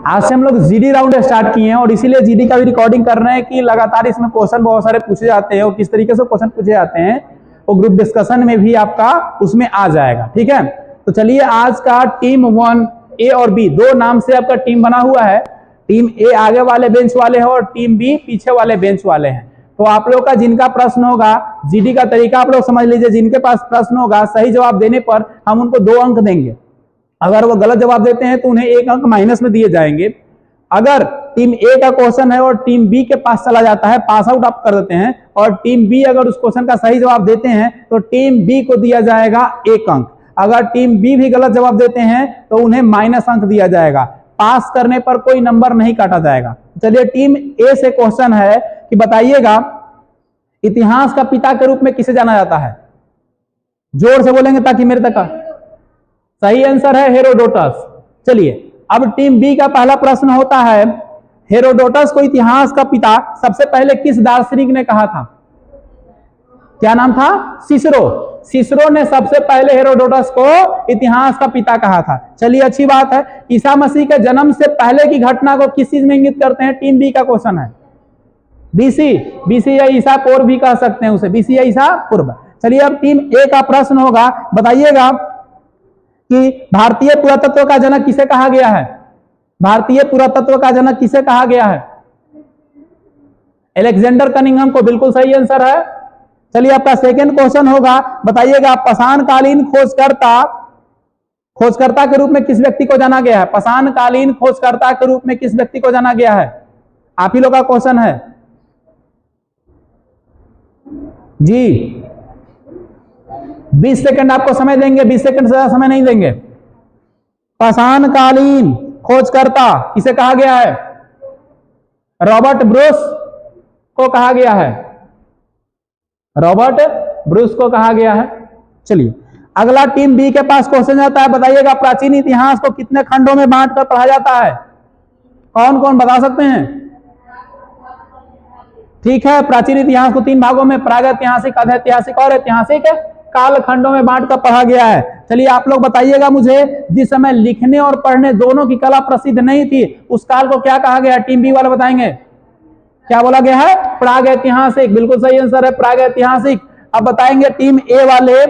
आज से हम लोग जीडी राउंड स्टार्ट किए हैं और इसीलिए जीडी का भी रिकॉर्डिंग कर रहे हैं कि लगातार इसमें क्वेश्चन बहुत सारे पूछे जाते हैं और किस तरीके से क्वेश्चन पूछे जाते हैं वो ग्रुप डिस्कशन में भी आपका उसमें आ जाएगा। ठीक है, तो चलिए आज का टीम 1 ए और बी दो नाम से आपका टीम बना हुआ है। टीम ए आगे वाले बेंच वाले हैं और टीम बी पीछे वाले बेंच वाले हैं। तो आप लोग का जिनका प्रश्न होगा, जीडी का तरीका आप लोग समझ लीजिए, जिनके पास प्रश्न होगा सही जवाब देने पर हम उनको 2 अंक देंगे। अगर वो गलत जवाब देते हैं तो उन्हें 1 अंक माइनस में दिए जाएंगे। अगर टीम ए का क्वेश्चन है और टीम बी के पास चला जाता है, पास आउट आप कर देते हैं और टीम बी अगर उस क्वेश्चन का सही जवाब देते हैं तो टीम बी को दिया जाएगा 1 अंक। अगर टीम बी भी गलत जवाब देते हैं तो उन्हें माइनस अंक दिया जाएगा। पास करने पर कोई नंबर नहीं काटा जाएगा। चलिए टीम ए से क्वेश्चन है कि बताइएगा इतिहास का पिता के रूप में किसे जाना जाता है? जोर से बोलेंगे ताकि मेरे तक सही आंसर है हेरोडोटस। चलिए अब टीम बी का पहला प्रश्न होता है, हेरोडोटस को इतिहास का पिता सबसे पहले किस दार्शनिक ने कहा था? क्या नाम था? सिसरो। सिसरो ने सबसे पहले हेरोडोटस को इतिहास का पिता कहा था। चलिए अच्छी बात है। ईसा मसीह के जन्म से पहले की घटना को किस चीज में इंगित करते हैं? टीम बी का क्वेश्चन है बीसी। बीसी या ईसा पूर्व भी कह सकते हैं उसे, बीसी या ईसा पूर्व। चलिए अब टीम ए का प्रश्न होगा, बताइएगा कि भारतीय पुरातत्व का जनक किसे कहा गया है? भारतीय पुरातत्व का जनक किसे कहा गया है? अलेक्जेंडर कनिंघम को, बिल्कुल सही आंसर है। चलिए आपका सेकंड क्वेश्चन होगा, बताइएगा पाषाणकालीन खोजकर्ता के रूप में किस व्यक्ति को जाना गया है? पाषाणकालीन खोजकर्ता के रूप में किस व्यक्ति को जाना गया है? आप ही लोग का क्वेश्चन है जी। 20 सेकंड आपको समय देंगे, 20 सेकंड से ज्यादा समय नहीं देंगे। पाषाणकालीन खोजकर्ता किसे कहा गया है? रॉबर्ट ब्रूस को कहा गया है। रॉबर्ट ब्रूस को कहा गया है। चलिए अगला टीम बी के पास क्वेश्चन आता है, बताइएगा प्राचीन इतिहास को कितने खंडों में बांटकर पढ़ा जाता है? कौन कौन बता सकते हैं? ठीक है, प्राचीन इतिहास को 3 भागों में प्रागैतिहासिक, अधैतिहासिक और ऐतिहासिक काल खंडों में बांटकर पढ़ा गया है। चलिए आप लोग बताइएगा मुझे, जिस समय लिखने और पढ़ने दोनों की कला प्रसिद्ध नहीं थी उस काल को क्या कहा गया? टीम बी वाले बताएंगे क्या बोला गया है? प्रागैतिहासिक। बिल्कुल सही आंसर है प्रागैतिहासिक। अब बताएंगे टीम ए वाले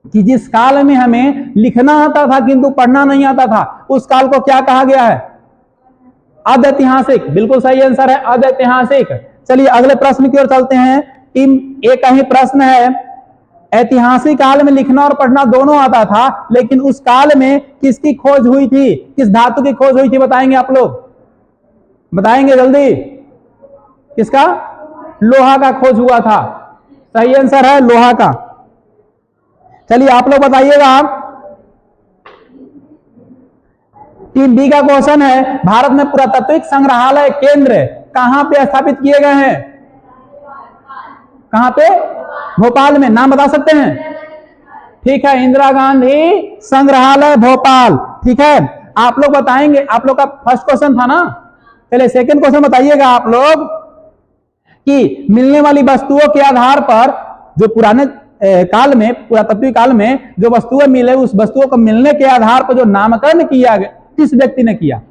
कि जिस काल में हमें लिखना आता था किंतु पढ़ना नहीं आता था उस काल को क्या कहा गया है? अधैतिहासिक। बिल्कुल सही आंसर है अधैतिहासिक। चलिए अगले प्रश्न की ओर चलते हैं। टीम ए का ही प्रश्न है, ऐतिहासिक काल में लिखना और पढ़ना दोनों आता था लेकिन उस काल में किसकी खोज हुई थी? किस धातु की खोज हुई थी? बताएंगे आप लोग, बताएंगे जल्दी। किसका? लोहा का खोज हुआ था। सही आंसर है लोहा का। चलिए आप लोग बताइएगा, टीम बी का क्वेश्चन है, भारत में पुरातात्विक संग्रहालय केंद्र कहां पे स्थापित किए गए हैं? कहां पे? भोपाल में। नाम बता सकते हैं? ठीक है, इंदिरा गांधी संग्रहालय भोपाल। ठीक है, आप लोग बताएंगे, आप लोग का फर्स्ट क्वेश्चन था ना। चलिए सेकंड क्वेश्चन बताइएगा आप लोग कि मिलने वाली वस्तुओं के आधार पर, जो पुराने काल में, पुरातत्विक काल में जो वस्तुएं मिले उस वस्तुओं को मिलने के आधार पर जो नामकरण किया गया किस व्यक्ति ने किया?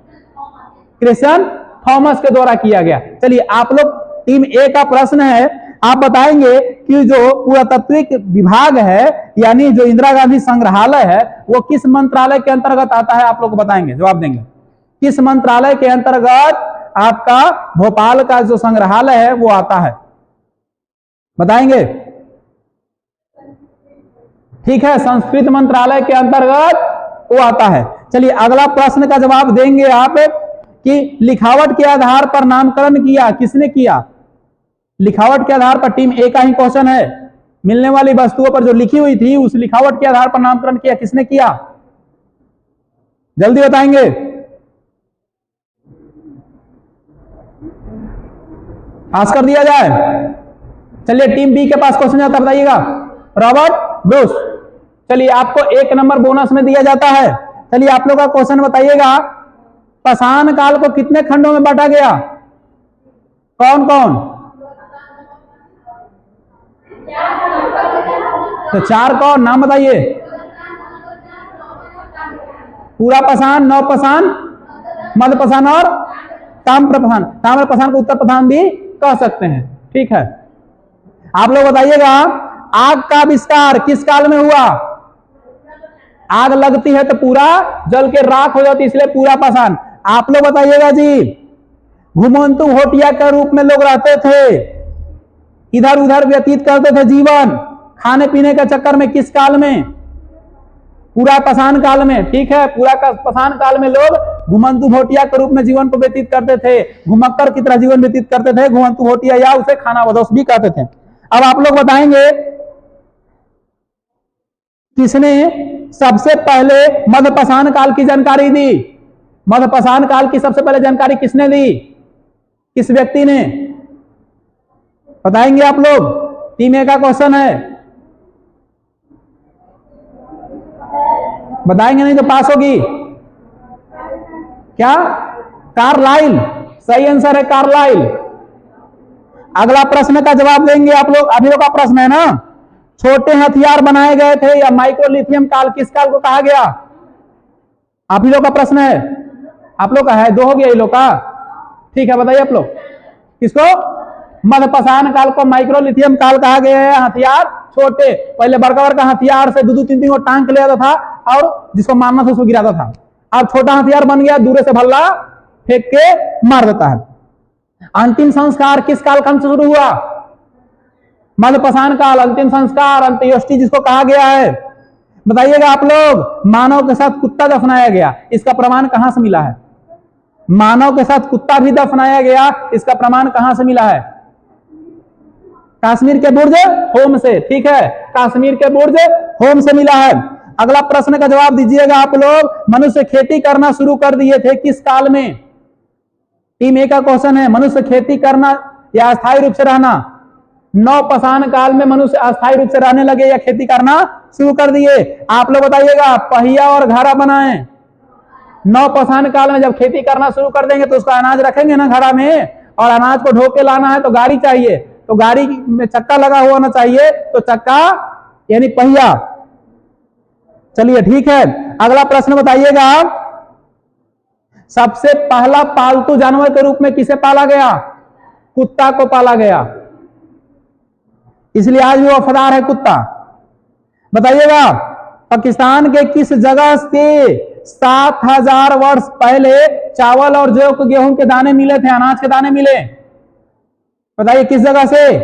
क्रिश्चियन थॉमस के द्वारा किया गया। चलिए आप लोग, टीम ए का प्रश्न है, आप बताएंगे कि जो पुरातत्विक विभाग है यानी जो इंदिरा गांधी संग्रहालय है वो किस मंत्रालय के अंतर्गत आता है? आप लोग बताएंगे, जवाब देंगे। किस मंत्रालय के अंतर्गत आपका भोपाल का जो संग्रहालय है वो आता है? बताएंगे। ठीक है, संस्कृत मंत्रालय के अंतर्गत वो आता है। चलिए अगला प्रश्न का जवाब देंगे आप कि लिखावट के आधार पर नामकरण किया किसने किया? लिखावट के आधार पर टीम ए का ही क्वेश्चन है, मिलने वाली वस्तुओं पर जो लिखी हुई थी उस लिखावट के आधार पर नामकरण किया किसने किया? जल्दी बताएंगे। पास कर दिया जाए। चलिए टीम बी के पास क्वेश्चन आता है, बताइएगा। Robert Bruce. चलिए आपको 1 नंबर बोनस में दिया जाता है। चलिए आप लोग का क्वेश्चन बताइएगा, पाषाण काल को कितने खंडों में बांटा गया? कौन कौन? तो 4 कौन? नाम बताइए। पूरा पाषाण, नव पाषाण, मध्यप्रधान और ताम्रप्रधान। ताम्रप्रधान को उत्तर प्रधान भी कह सकते हैं। ठीक है, आप लोग बताइएगा आग का आविष्कार किस काल में हुआ? आग लगती है तो पूरा जल के राख हो जाती है, इसलिए पूरा पाषाण। आप लोग बताइएगा जी, घुमंतु भोटिया के रूप में लोग रहते थे, इधर उधर व्यतीत करते थे जीवन, खाने पीने के चक्कर में, किस काल में? पूरा पाषाण काल में। ठीक है, पूरा पाषाण काल में लोग घुमंतु भोटिया के रूप में जीवन को व्यतीत करते थे, घुमक्कर की तरह जीवन व्यतीत करते थे, घुमंतु भोटिया, या उसे खाना बदोश भी कहते थे। अब आप लोग बताएंगे किसने सबसे पहले मध्यपाषाण काल की जानकारी दी? मध्यपाषाण काल की सबसे पहले जानकारी किसने दी? किस व्यक्ति ने? बताएंगे आप लोग? टीम ए का क्वेश्चन है, बताएंगे नहीं तो पास होगी। क्या? कार्लाइल, सही आंसर है कार्लाइल। अगला प्रश्न का जवाब देंगे आप लोग। अभी लोग का प्रश्न है ना, छोटे हथियार बनाए गए थे या माइक्रोलिथियम काल, किस काल को कहा गया? आप ही लोग का प्रश्न है, आप लोग का है, दो हो गया ये लोग का। ठीक है, बताइए आप लोग किसको? मध्यपाषाण काल को माइक्रोलिथियम काल कहा गया है। हथियार छोटे, पहले बड़का बड़का हथियार से 2-2 3-3 को टांग ले आता था और जिसको मारना था उसको गिराता था। अब छोटा हथियार बन गया, दूर से भल्ला फेंक के मार देता है। अंतिम संस्कार किस काल से शुरू हुआ? मध्यपाषाण काल। अंतिम संस्कार, अंत्येष्टि जिसको कहा गया है, बताइएगा आप लोग। मानव के साथ कुत्ता दफनाया गया, इसका प्रमाण कहां से मिला है? मानव के साथ कुत्ता भी दफनाया गया, इसका प्रमाण कहां से मिला है? कश्मीर के बुर्ज होम से। ठीक है, कश्मीर के बुर्ज होम से मिला है। अगला प्रश्न का जवाब दीजिएगा आप लोग। मनुष्य खेती करना शुरू कर दिए थे किस काल में? टीम ए का क्वेश्चन है, मनुष्य खेती करना या अस्थायी रूप से रहना? नवपाषाण काल में मनुष्य अस्थायी रूप से रहने लगे या खेती करना शुरू कर दिए? आप लोग बताइएगा। पहिया और घड़ा बनाए नवपाषाण काल में, जब खेती करना शुरू कर देंगे तो उसका अनाज रखेंगे ना घड़ा में, और अनाज को ढो के लाना है तो गाड़ी चाहिए, तो गाड़ी में चक्का लगा हुआ होना चाहिए, तो चक्का यानी पहिया। चलिए ठीक है, अगला प्रश्न बताइएगा। सबसे पहला पालतू जानवर के रूप में किसे पाला गया? कुत्ता को पाला गया, इसलिए आज भी वफादार है कुत्ता। बताइएगा पाकिस्तान के किस जगह से 7000 वर्ष पहले चावल और जौ गेहूं के दाने मिले थे, अनाज के दाने मिले? बताइए किस जगह से?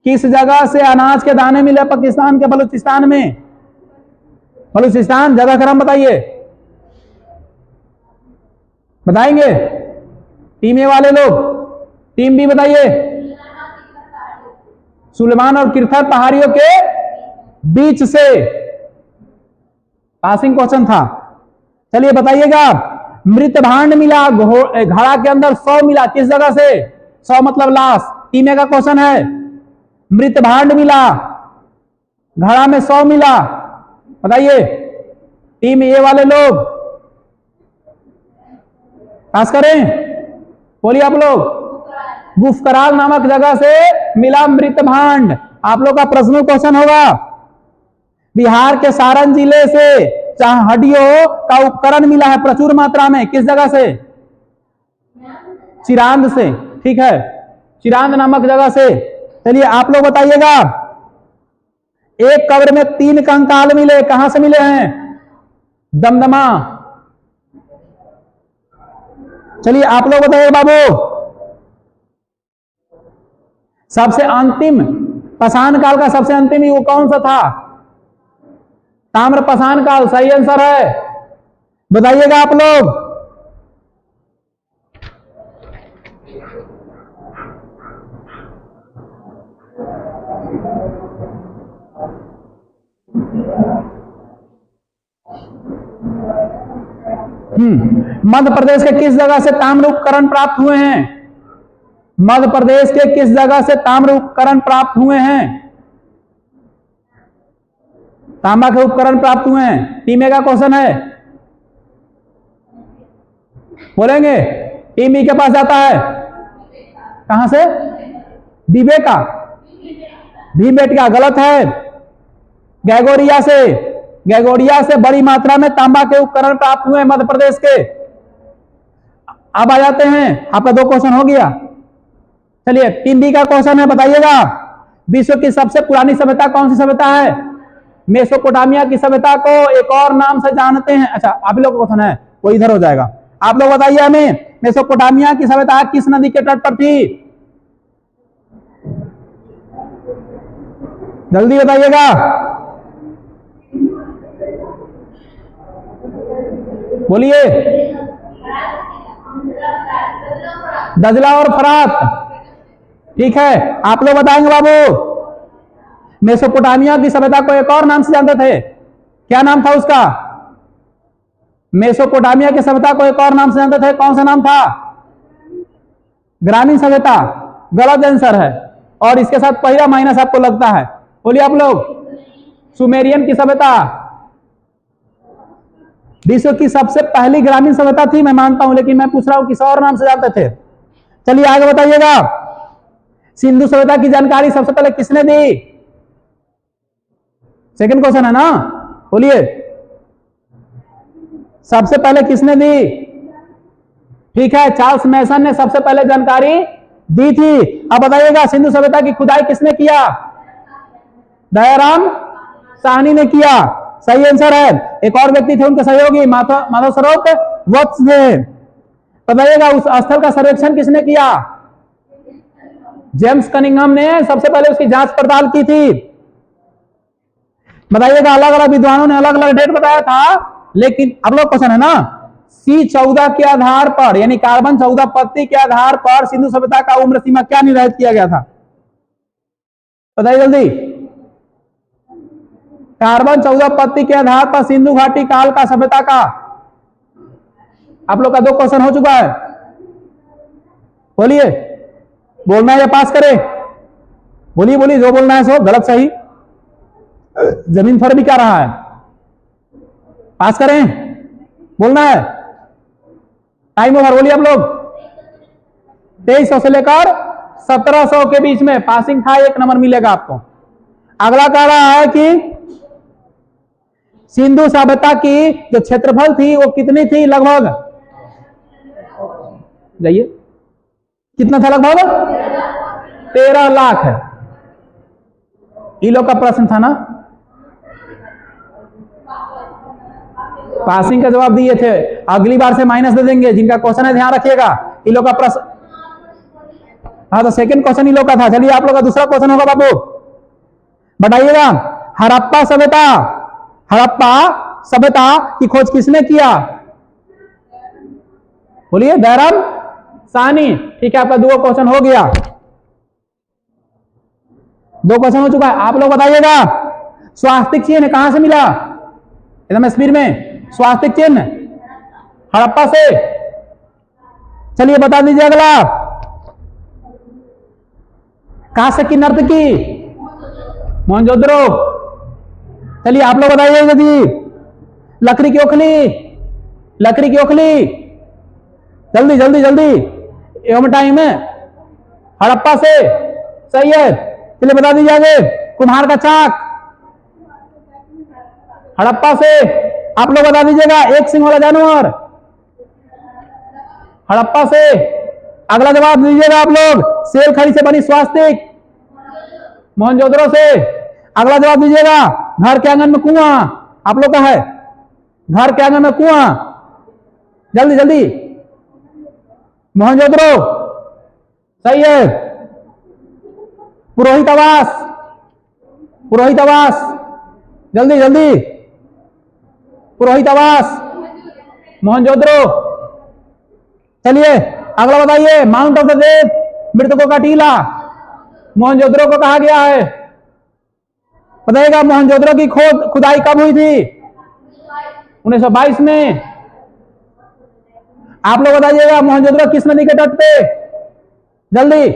किस जगह से अनाज के दाने मिले पाकिस्तान के? बलूचिस्तान में। बलूचिस्तान, जगह क्रम बताइए, बताएंगे? टीम ए वाले लोग, टीम बी बताइए। सुलेमान और किरथर पहाड़ियों के बीच से। पासिंग क्वेश्चन था। चलिए बताइएगा। मृत भांड मिला घड़ा के अंदर, 100 मिला, किस जगह से? 100 मतलब लाश। टीम ए का क्वेश्चन है, मृत भांड मिला घड़ा में, 100 मिला, बताइए? टीम ए वाले लोग पास करें, बोलिए आप लोग। गुफकराल नामक जगह से मिला मृत भांड। आप लोग का प्रश्न क्वेश्चन होगा। बिहार के सारण जिले से हड्डियों का उपकरण मिला है प्रचुर मात्रा में, किस जगह से? चिरांद से। ठीक है, चिरांद नामक जगह से। चलिए आप लोग बताइएगा। एक कब्र में 3 कंकाल मिले, कहां से मिले हैं? दमदमा। चलिए आप लोग बताइए बाबू। सबसे अंतिम पाषाण काल का सबसे अंतिम युग कौन सा था? ताम्रपाषाण काल, सही आंसर है। बताइएगा आप लोग। मध्य प्रदेश के किस जगह से ताम्र उपकरण प्राप्त हुए हैं? मध्य प्रदेश के किस जगह से ताम्र उपकरण प्राप्त हुए हैं? तांबा के उपकरण प्राप्त हुए हैं। टीम ए का क्वेश्चन है, बोलेंगे? टीम बी के पास जाता है, कहां से? विवेका, भीमबेटका, गलत है। गैगोरिया से। गैगोडिया से बड़ी मात्रा में तांबा के उपकरण प्राप्त हुए मध्य प्रदेश के। अब आ जाते हैं, आपका 2 क्वेश्चन हो गया। चलिए 3D का क्वेश्चन है, बताइएगा विश्व की सबसे पुरानी सभ्यता कौन सी सभ्यता है? मेसोपोटामिया की सभ्यता को एक और नाम से जानते हैं। अच्छा, आप लोग का क्वेश्चन है वो इधर हो जाएगा। आप लोग बताइए हमें, मेसोपोटामिया की सभ्यता किस नदी के तट पर थी? जल्दी बताइएगा। बोलिए। दजला और फरात, ठीक है। आप लोग बताएंगे बाबू। मेसोपोटामिया की सभ्यता को एक और नाम से जानते थे, क्या नाम था उसका? मेसोपोटामिया की सभ्यता को एक और नाम से जानते थे, कौन सा नाम था? ग्रामीण सभ्यता। गलत आंसर है, और इसके साथ पहला माइनस आपको लगता है। बोलिए आप लोग। सुमेरियन की सभ्यता विश्व की सबसे पहली ग्रामीण सभ्यता थी, मैं मानता हूं, लेकिन मैं पूछ रहा हूं किस और नाम से जानते थे। चलिए आगे बताइएगा। सिंधु सभ्यता की जानकारी सबसे पहले किसने दी? सेकंड क्वेश्चन है ना, बोलिए। सबसे पहले किसने दी? ठीक है, चार्ल्स मैसन ने सबसे पहले जानकारी दी थी। अब बताइएगा, सिंधु सभ्यता की खुदाई किसने किया? दयाराम साहनी ने किया, सही आंसर है। एक और व्यक्ति थे उनके सहयोगी, माधव सरोवर वत्स ने। बताइएगा, उस स्थल का सर्वेक्षण किसने किया? जेम्स कनिंघम ने सबसे पहले उसकी जांच पड़ताल की थी। बताइएगा, अलग अलग विद्वानों ने अलग अलग डेट बताया था, लेकिन अब लोग क्वेश्चन है ना, C14 के आधार पर, यानी कार्बन 14 पत्ती के आधार पर सिंधु सभ्यता का उम्र सीमा क्या निर्धारित किया गया था? बताइए जल्दी। कार्बन 14 पत्ती के आधार पर सिंधु घाटी काल का सभ्यता का, आप लोग का 2 क्वेश्चन हो चुका है। बोलिए, बोलना है या पास करें? बोलिए बोलिए, जो बोलना है सो, गलत सही जमीन पर भी क्या रहा है, पास करें, बोलना है। Time over. बोलिए आप लोग। 2300 से लेकर 1700 के बीच में पासिंग था, 1 नंबर मिलेगा आपको। अगला कह रहा है कि सिंधु सभ्यता की जो क्षेत्रफल थी वो कितनी थी लगभग? जाइए, कितना था लगभग? 13 लाख है। ये लोग का प्रश्न था ना, पासिंग का जवाब दिए थे। अगली बार से माइनस दे देंगे, जिनका क्वेश्चन है ध्यान रखिएगा। इन लोग का प्रश्न, हाँ तो सेकंड क्वेश्चन इन लोग का था। चलिए आप लोग का दूसरा क्वेश्चन होगा बाबू, बताइएगा। हड़प्पा सभ्यता, हड़प्पा सभ्यता की खोज किसने किया? बोलिए। दयाराम साहनी, ठीक है। आपका 2 क्वेश्चन हो गया, 2 क्वेश्चन हो चुका है। आप लोग बताइएगा, स्वास्तिक चिन्ह कहां से मिला? एकदम स्पीड में। स्वास्तिक चिन्ह हड़प्पा से। चलिए बता दीजिए अगला। कांस्य की नर्तकी, मोहनजोदड़ो। चलिए आप लोग बताइएगा जी। लकड़ी की ओखली, लकड़ी की ओखली, जल्दी जल्दी जल्दी, एवं टाइम है। हड़प्पा से, सही है। चलिए बता दीजिए आगे। कुम्हार का चाक, हड़प्पा से। आप लोग बता दीजिएगा। 1 सिंह वाला जानवर, हड़प्पा से। अगला जवाब दीजिएगा आप लोग। सेल खड़ी से बनी स्वास्तिक, मोहनजोदड़ो से। अगला जवाब दीजिएगा। घर के आंगन में कुआं, आप लोग का है। घर के आंगन में कुआं, जल्दी जल्दी, मोहनजोदड़ो, सही है। पुरोहित आवास, पुरोहित आवास, जल्दी जल्दी, पुरोहित आवास, मोहनजोदड़ो। चलिए अगला बताइए। माउंट ऑफ द डेड, मृतकों का टीला, मोहनजोदड़ो को कहा गया है। बताइएगा, मोहनजोदड़ो की खुदाई कब हुई थी? 1922 में। आप लोग बताइएगा, मोहनजोदड़ो किस नदी के तट पे? जल्दी,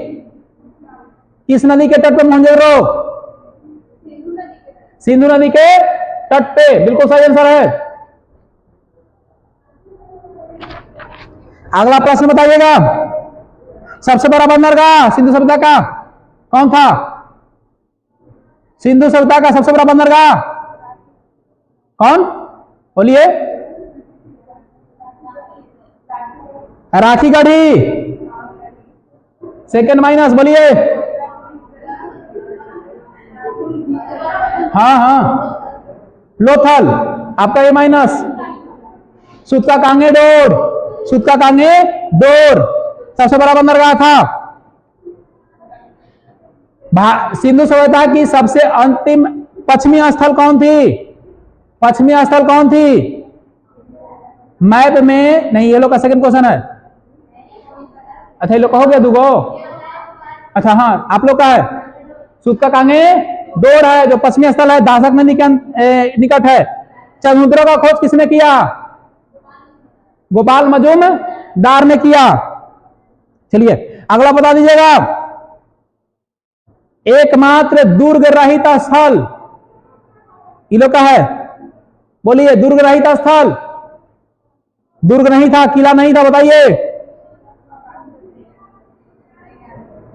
किस नदी के तट पे मोहनजोदड़ो? सिंधु नदी के तट पे, बिल्कुल सही आंसर है। अगला प्रश्न बताइएगा। सबसे बड़ा बंदरगाह सिंधु सभ्यता का कौन था? सिंधु सभ्यता का सबसे बड़ा बंदरगाह, कौन बोलिए? राखी गढ़ी। सेकंड माइनस बोलिए। हाँ हाँ, लोथल आपका ए माइनस। सुत का कांगे डोर, सुत का कांगे डोर सबसे बड़ा बंदरगाह था। सिंधु सभ्यता की सबसे अंतिम पश्चिमी स्थल कौन थी? पश्चिमी स्थल कौन थी? मैप में नहीं, ये लोग का सेकंड क्वेश्चन है। अच्छा ये लोग कहोगे दुगो? अच्छा हाँ, आप लोग का है। सुत का कांगे डोर है जो पश्चिमी स्थल है, दासक नदी के निकट है। समुद्रों का खोज किसने किया? गोपाल मजूमदार ने किया। चलिए अगला बता दीजिएगा। एकमात्र दुर्ग रहित स्थल ये लोग का है, बोलिए। दुर्ग रहित स्थल, दुर्ग नहीं था, किला नहीं था, बताइए।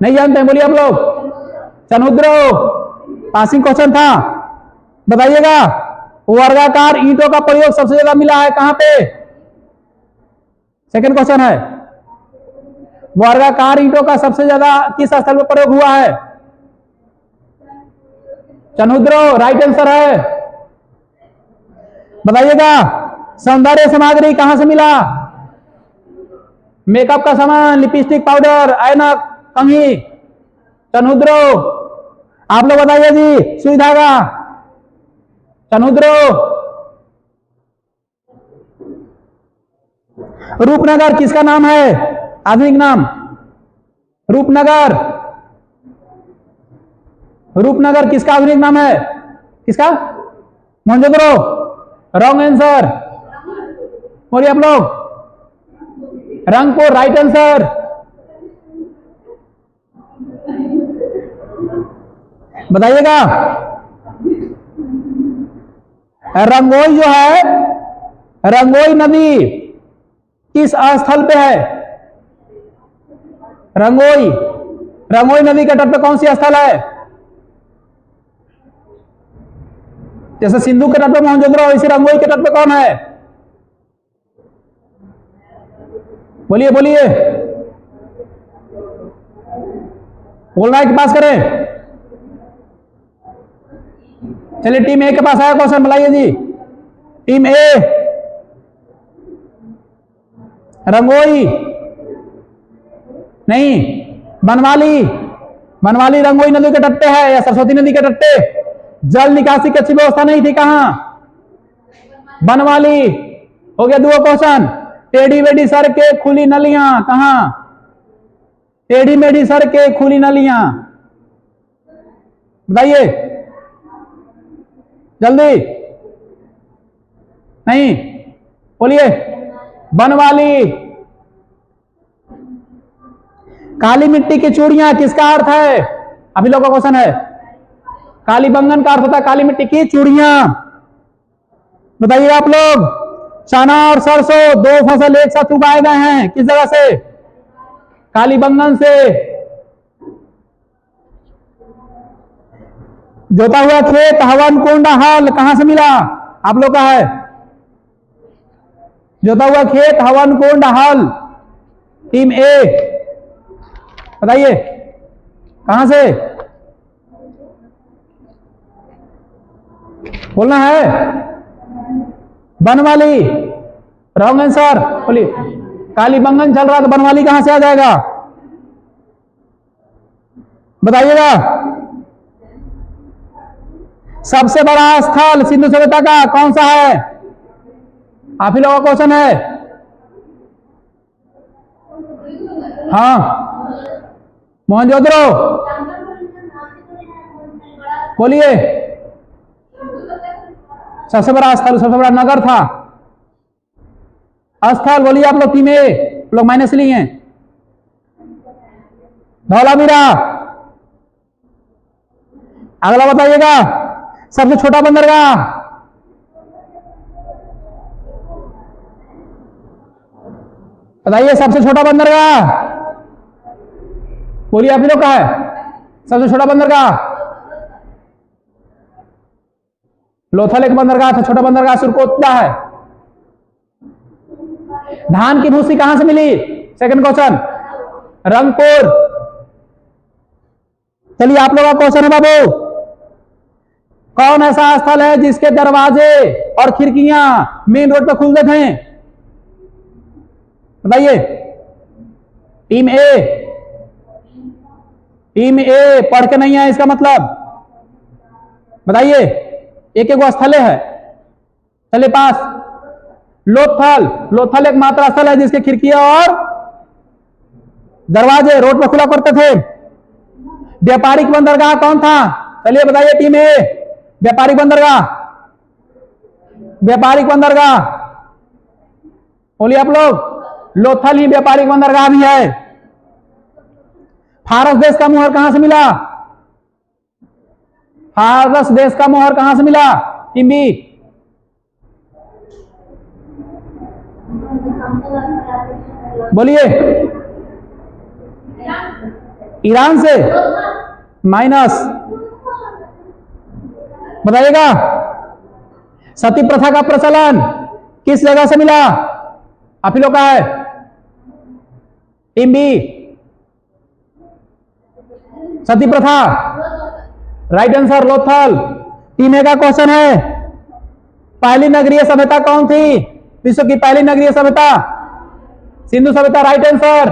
नहीं जानते हैं, बोलिए आप लोग। समुद्रो पासिंग क्वेश्चन था, बताइएगा। वर्गाकार ईंटों का प्रयोग सबसे ज्यादा मिला है कहां पे? सेकंड क्वेश्चन है। वर्गाकार ईंटों का सबसे ज्यादा किस स्थल पर प्रयोग हुआ है? समुद्रो राइट आंसर है, बताइएगा। सौंदर्य सामग्री कहां से मिला? मेकअप का सामान, लिपस्टिक, पाउडर, ऐनक, कंघी, समुद्रो। आप लोग बताइए जी। सुई धागा, समुद्रो। रूपनगर किसका नाम है? आधुनिक नाम रूपनगर। रूपनगर किसका आधुनिक नाम है? किसका? मोहनजोदड़ो। रॉन्ग आंसर, बोलिए आप लोग। Rangpur right answer. बताइएगा। रंगोई जो है, रंगोई नदी किस स्थल पे है? रंगोई, रंगोई नदी के तट पे कौन सी स्थल है? जैसे सिंधु के तट पे मोहनजोदड़ो, इसी रंगोई के तट पे कौन है? बोलिए बोलिए, बोलना है कि पास करें? चलिए टीम ए के पास आया क्वेश्चन, बताइए जी। टीम ए, रंगोई नहीं, बनवाली। बनवाली रंगोई नदी के तट पे है या सरस्वती नदी के तट पे? जल निकासी की अच्छी व्यवस्था नहीं थी, कहां? बनवाली। हो गया दो क्वेश्चन। टेढ़ी मेढ़ी सर के खुली नलियां कहां? टेढ़ी मेढ़ी सर के खुली नलियां, बताइए जल्दी। नहीं, बोलिए। बनवाली। काली मिट्टी की चूड़ियां किसका अर्थ है? अभी लोगों का क्वेश्चन है। काली बंगन का अर्थ होता है काली मिट्टी की चूड़ियां, बताइए आप लोग। चना और सरसों दो फसल एक साथ उगाए गए हैं, किस जगह से? काली बंगन से। जोता हुआ खेत, हवन कुंड, हल कहां से मिला? आप लोग का है। जोता हुआ खेत, हवन कुंड, हल। टीम ए बताइए कहां से? बोलना है। बनवाली रॉन्ग आंसर, बोलिए। काली बंगन चल रहा तो बनवाली कहां से आ जाएगा? बताइएगा। सबसे बड़ा स्थल सिंधु सभ्यता का कौन सा है? आप ही लोगों का क्वेश्चन है। हाँ, मोहनजोदड़ो। बोलिए। सबसे बड़ा स्थल, सबसे बड़ा नगर था। स्थल बोलिए आप लोग। टीम ए लोग माइनस लिए हैं। धौलावीरा। अगला बताइएगा। सबसे छोटा बंदरगाह, बताइए। सबसे छोटा बंदरगाह बोलिए, आप ही लोग का है। सबसे छोटा बंदरगाह लोथल एक बंदरगाह था, छोटा बंदरगाह सुरकोतला है। धान की भूसी कहां से मिली? Second question, Rangpur. चलिए आप लोगों का क्वेश्चन है बाबू, कौन ऐसा स्थल है जिसके दरवाजे और खिड़कियां मेन रोड पर खुलते थे? बताइए। टीम ए पढ़ के नहीं है इसका मतलब, बताइए। एक एक स्थल है। चलिए पास। लोथल एक मात्र स्थल है जिसके खिड़कियां और दरवाजे रोड पर खुला करते थे। व्यापारिक बंदरगाह कौन था? चलिए बताइए टीम ए। व्यापारिक बंदरगाह बोलिए आप लोग। लोथल ही व्यापारिक बंदरगाह भी है। फारस देश का मोहर कहां से मिला? फारस देश का मोहर कहां से मिला? Team B. बोलिए। ईरान से माइनस। बताइएगा। सती प्रथा का प्रचलन किस जगह से मिला? आप ही लोग का है। Team B. सती प्रथा right answer Lothal. Team A का क्वेश्चन है, पहली नगरीय सभ्यता कौन थी? विश्व की पहली नगरीय सभ्यता सिंधु सभ्यता राइट आंसर।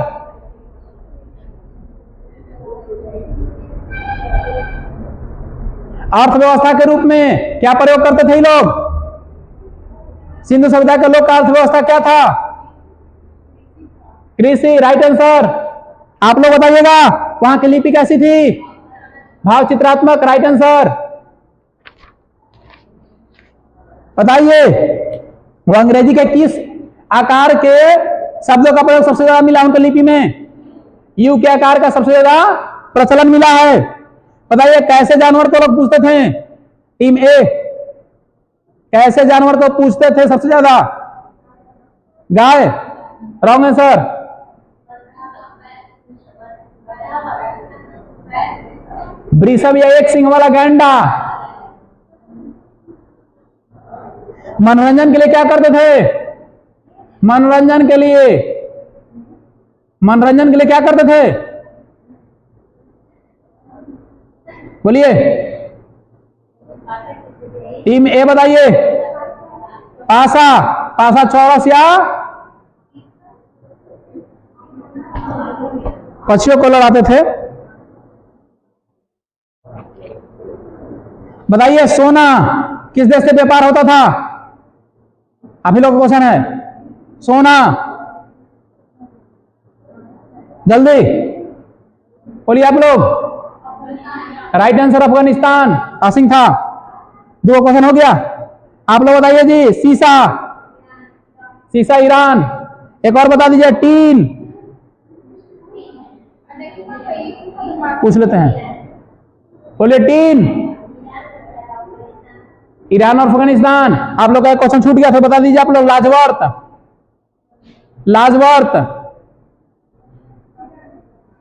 अर्थव्यवस्था के रूप में क्या प्रयोग करते थे ये लोग? सिंधु सभ्यता के लोग का अर्थव्यवस्था क्या था? कृषि राइट आंसर। आप लोग बताइएगा वहां की लिपि कैसी थी? भाव चित्रात्मक राइट आंसर। बताइए वो अंग्रेजी के किस आकार के शब्दों का प्रयोग सबसे ज्यादा मिला उनकी लिपि में? यू के आकार का सबसे ज्यादा प्रचलन मिला है। बताइए कैसे जानवर को लोग पूछते थे? टीम ए। कैसे जानवर को पूछते थे सबसे ज्यादा? गाय रॉन्ग आंसर। वृषभ या एक सिंह वाला गैंडा। मनोरंजन के लिए क्या करते थे? मनोरंजन के लिए क्या करते थे? बोलिए। टीम ए बताइए। पासा चौरस या पक्षियों को लड़ाते थे। बताइए सोना किस देश से व्यापार होता था? आप ही लोग का क्वेश्चन है। सोना जल्दी बोलिए आप लोग। Right answer Afghanistan. पासिंग था। दो क्वेश्चन हो गया। आप लोग बताइए जी। सीसा ईरान। एक और बता दीजिए। टीन पूछ लेते हैं। बोलिए टीन। ईरान और अफगानिस्तान। आप लोग का क्वेश्चन छूट गया था, बता दीजिए आप लोग।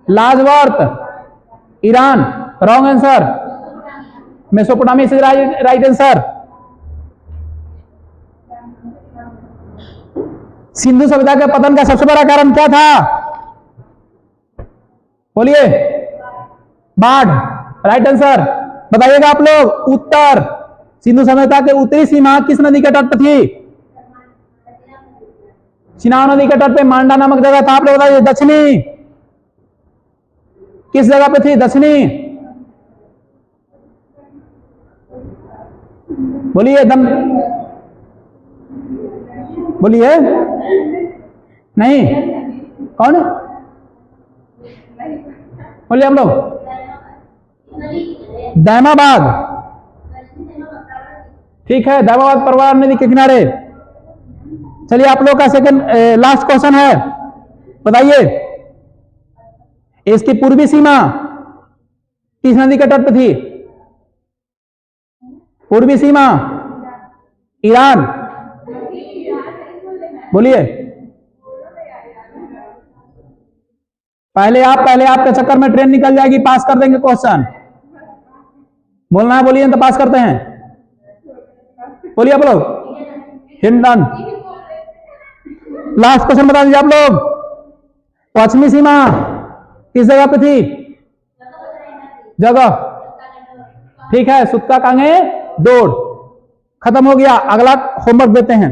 लाजवर्त Iran wrong answer. Mesopotamia is right answer. Sindhu सभ्यता के पतन का सबसे बड़ा कारण क्या था? बोलिए। बाढ़ राइट आंसर। बताइएगा आप लोग। उत्तर सिंधु सभ्यता के उत्तरी सीमा किस नदी के तट पर थी? चिनाब नदी के तट पे मांडा नामक जगह था। आप लोग बताइए। दक्षिणी किस जगह पे थी? दक्षिणी बोलिए। बोलिए। नहीं कौन? बोलिए हम लोग। दायमाबाद। ठीक है, दायमाबाद परवार नदी के किनारे। चलिए आप लोग का सेकंड लास्ट क्वेश्चन है। बताइए इसकी पूर्वी सीमा किस नदी के तट पर थी? पूर्वी सीमा ईरान। बोलिए। पहले आपके चक्कर में ट्रेन निकल जाएगी, पास कर देंगे क्वेश्चन। बोलना है बोलिए तो पास करते हैं। बोलिए आप लोग, हिंडन। लास्ट क्वेश्चन बता दीजिए आप लोग, पश्चिमी सीमा किस जगह पे थी? जगह, ठीक है, सुतका कांगे दौड़। खत्म हो गया, अगला होमवर्क देते हैं।